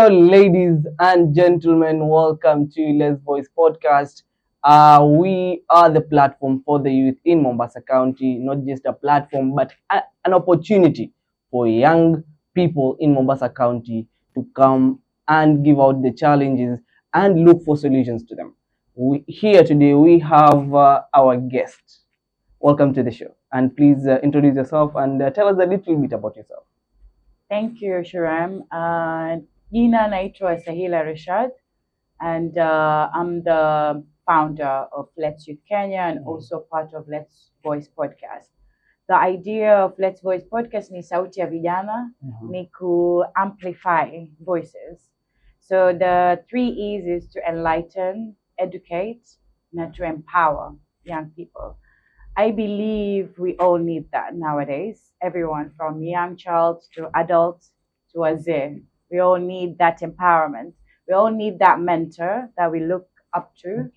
Hello, ladies and gentlemen. Welcome to Let's Voice podcast. We are the platform for the youth in Mombasa County, not just a platform, but an opportunity for young people in Mombasa County to come and give out the challenges and look for solutions to them. Here today, we have our guest. Welcome to the show. And please introduce yourself and tell us a little bit about yourself. Thank you, Shiram. Jina naitwa Sahila Rashad, and I'm the founder of Let's Youth Kenya and also part of Let's Voice podcast. The idea of Let's Voice podcast ni Sauti ya Vijana, ni ku amplify voices. So the 3 E's is to enlighten, educate, and to empower young people. I believe we all need that nowadays. Everyone from young child to adults to wazee. We all need that empowerment. We all need that mentor that we look up to,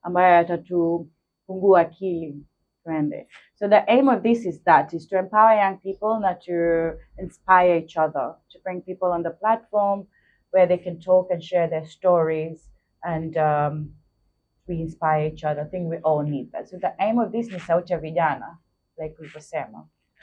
ambaye atatufungua akili tuende. So the aim of this is to empower young people, not to inspire each other, to bring people on the platform where they can talk and share their stories and we inspire each other. I think we all need that. So the aim of this is Sauti ya Vijana, like we were saying,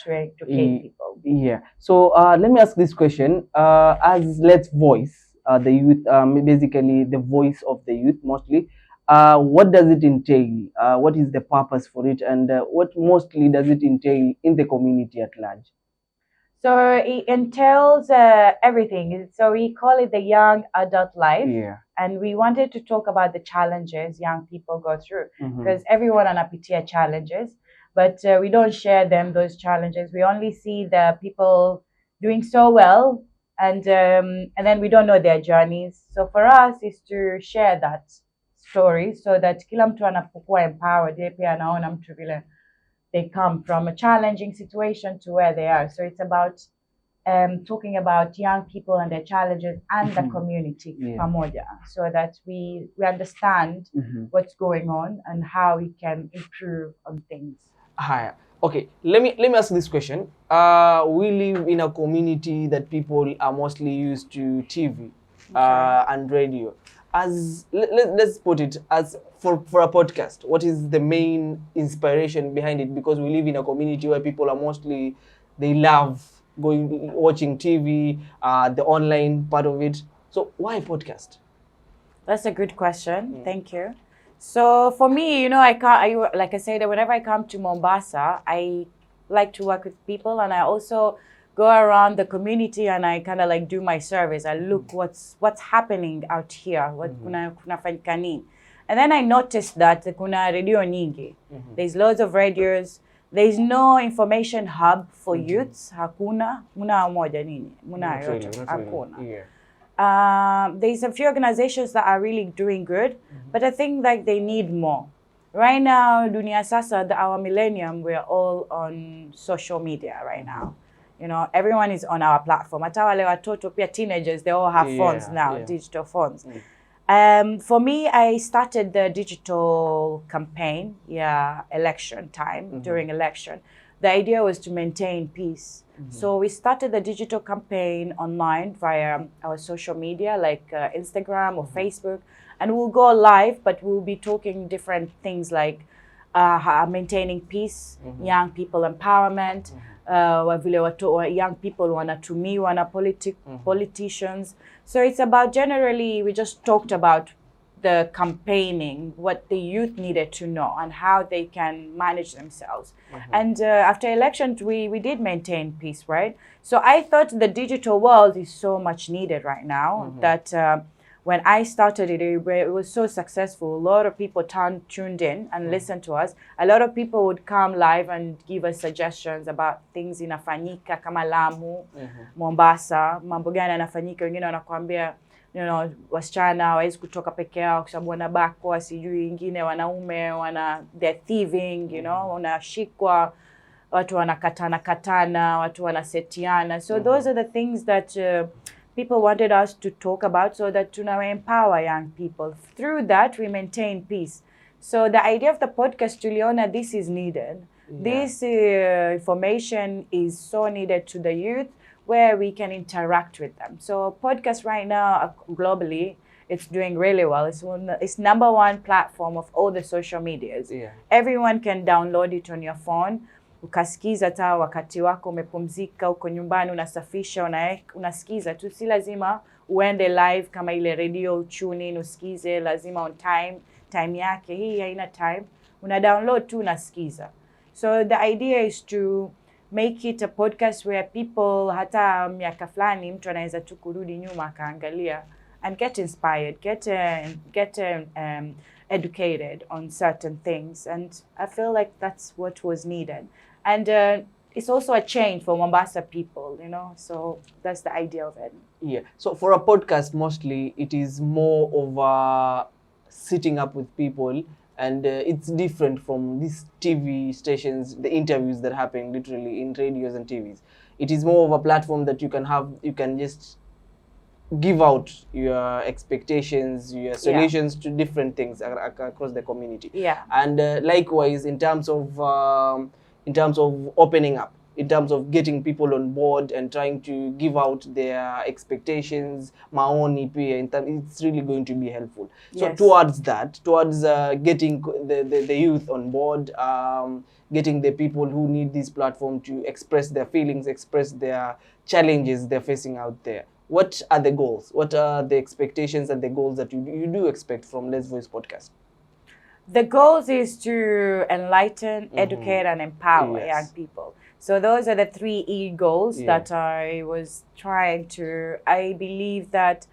to educate people. Yeah. So let me ask this question. As Let's Voice, the youth, basically the voice of the youth mostly, what does it entail? What is the purpose for it? And what mostly does it entail in the community at large? So it entails everything. So we call it the young adult life. Yeah. And we wanted to talk about the challenges young people go through because everyone anapitia challenges, but we don't share those challenges. We only see the people doing so well, and then we don't know their journeys. So for us is to share that story so that kila mtu anapokuwa empowered, yeye pia anaona mtu vile they come from a challenging situation to where they are. So it's about talking about young people and their challenges and the community pamoja, so that we understand what's going on and how we can improve on things. Hi. Okay, let me ask this question. We live in a community that people are mostly used to TV and radio. As let's put it as for a podcast, what is the main inspiration behind it? Because we live in a community where people are mostly, they love watching TV, the online part of it. So why podcast? That's a good question. Thank you. So for me, like I said, whenever I come to Mombasa, I like to work with people, and I also go around the community and I kind of like do my service. I look what's happening out here, what kunafanyika nini. And then I noticed that kuna radio nyingi. There's loads of radios. There's no information hub for youths. Hakuna. Muna moja nini. Muna yote. Hakuna. There's a few organizations that are really doing good, but I think like they need more. Right now, dunia sasa, our millennium, we're all on social media right now. Everyone is on our platform. Hata wale watoto pia teenagers, they all have phones now, digital phones. For me, I started the digital campaign, election time, during election. The idea was to maintain peace. So we started the digital campaign online via our social media, like Instagram or Facebook. And we'll go live, but we'll be talking different things like maintaining peace, young people empowerment, young people wanatumiwa na politicians. So it's about generally, we just talked about the campaigning, what the youth needed to know and how they can manage themselves. And after elections, we did maintain peace, right? So I thought the digital world is so much needed right now that when I started it was so successful. A lot of people tuned in and listened to us. A lot of people would come live and give us suggestions about things inafanyika kama Lamu, Mombasa, mambo gani yanafanyika. Wengine wanakuambia, wasichana hawezi kutoka peke yao kwa sababu wanabakwa, sijui wengine wanaume they're thieving, wanashikwa, watu wanakatana, watu wanasetiana. So those are the things that people wanted us to talk about, so that to now empower young people. Through that, we maintain peace. So the idea of the podcast, Juliana, this is needed. This information is so needed to the youth. where we can interact with them. So podcast right now globally, it's doing really well. It's number one platform of all the social medias. Yeah. Everyone can download it on your phone. Ukasikiza hata wakati wako umepumzika uko nyumbani unasafisha unasikiza tu, si lazima uende live kama ile radio tune in usikize, lazima on time yake. Hii haina time, una download tu unasikiza. So the idea is to make it a podcast where people hata miaka fulani mtu anaweza tu kurudi nyuma akaangalia and get inspired, get educated on certain things, and I feel like that's what was needed. And it's also a change for Mombasa people, you know, so that's the idea of it. Yeah. So for a podcast, mostly it is more of sitting up with people, and it's different from these TV stations, the interviews that happen literally in radios and TVs. It is more of a platform that you can just give out your expectations, your solutions to different things across the community. Yeah. And likewise, in terms of opening up, in terms of getting people on board and trying to give out their expectations, maoni pia, it's really going to be helpful. So towards getting the youth on board, getting the people who need this platform to express their feelings, express their challenges they're facing out there. What are the goals? What are the expectations and the goals that you do expect from Let's Voice podcast? The goals is to enlighten, educate, and empower young people. So those are the 3 E goals that I was trying to. I believe that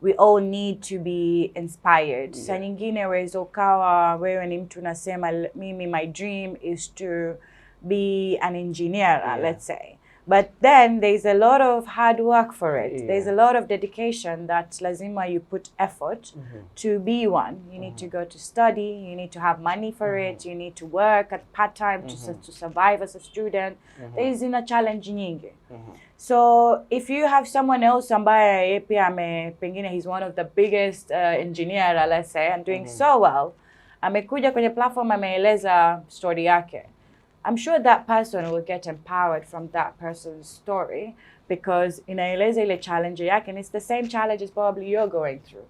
we all need to be inspired. Saa nyingine waweza ukawa wewe ni mtu nasema mimi my dream is to be an engineer, let's say. But then there's a lot of hard work for it. Yeah. There's a lot of dedication that lazima you put effort to be one. You need to go to study, you need to have money for it, you need to work at part-time to survive as a student. There is a challenge nyingi. So if you have someone else ambaye pia pengine he's one of the biggest engineer, let's say, and doing so well, amekuja kwenye platform ameeleza story yake, I'm sure that person will get empowered from that person's story, because inaeleza ile challenge yake, and it's the same challenges probably you're going through.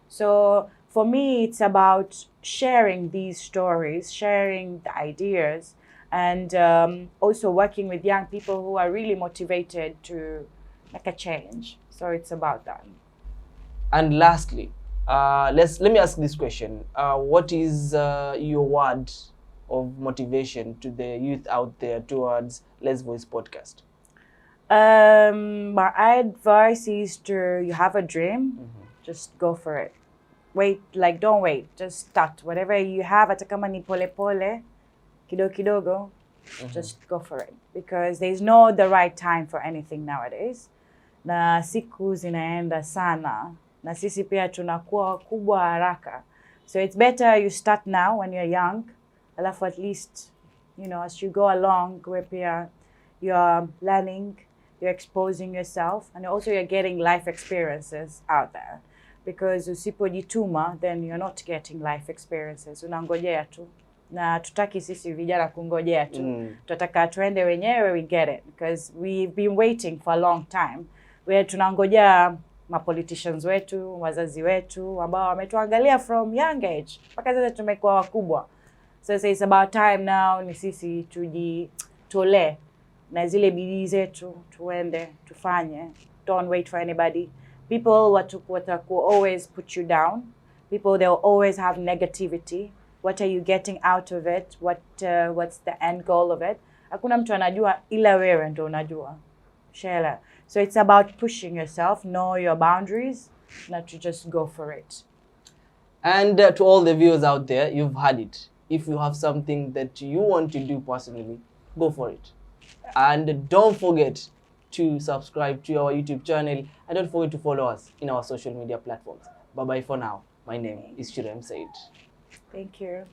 So for me, it's about sharing these stories, sharing the ideas, and also working with young people who are really motivated to make a change. So it's about that. And lastly, let me ask this question. What is your word of motivation to the youth out there towards Let's Voice podcast? My advice is you have a dream, just go for it. Don't wait, just start. Whatever you have, hata kama ni pole pole, kidogo, just go for it. Because there's no the right time for anything nowadays. Na siku zinaenda sana, na sisi pia tunakuwa kubwa haraka. So it's better you start now when you're young. Alafu at least, you know, as you go along, you're learning, you're exposing yourself, and also you're getting life experiences out there. Because usipojituma, then you're not getting life experiences. Unangojea tu. Na tutaki sisi vijana kungojea tu. Tutaka tuende wenyewe, we get it. Because we've been waiting for a long time. Where tunangojea mapoliticians wetu, wazazi wetu, ambao wametuangalia from young age. Mpaka sasa tumekuwa wakubwa. So it's about time now ni sisi tujitolee na zile bidii zetu, tuende, tufanye. Don't wait for anybody. People wataku always put you down. People, they'll always have negativity. What are you getting out of it? What's the end goal of it? Hakuna mtu anajua ila wewe ndo unajua. Shela. So it's about pushing yourself, know your boundaries, not to just go for it. And to all the viewers out there, you've had it. If you have something that you want to do personally, go for it. And don't forget to subscribe to our YouTube channel, and don't forget to follow us in our social media platforms. Bye-bye for now. My name is Shirem Said. Thank you.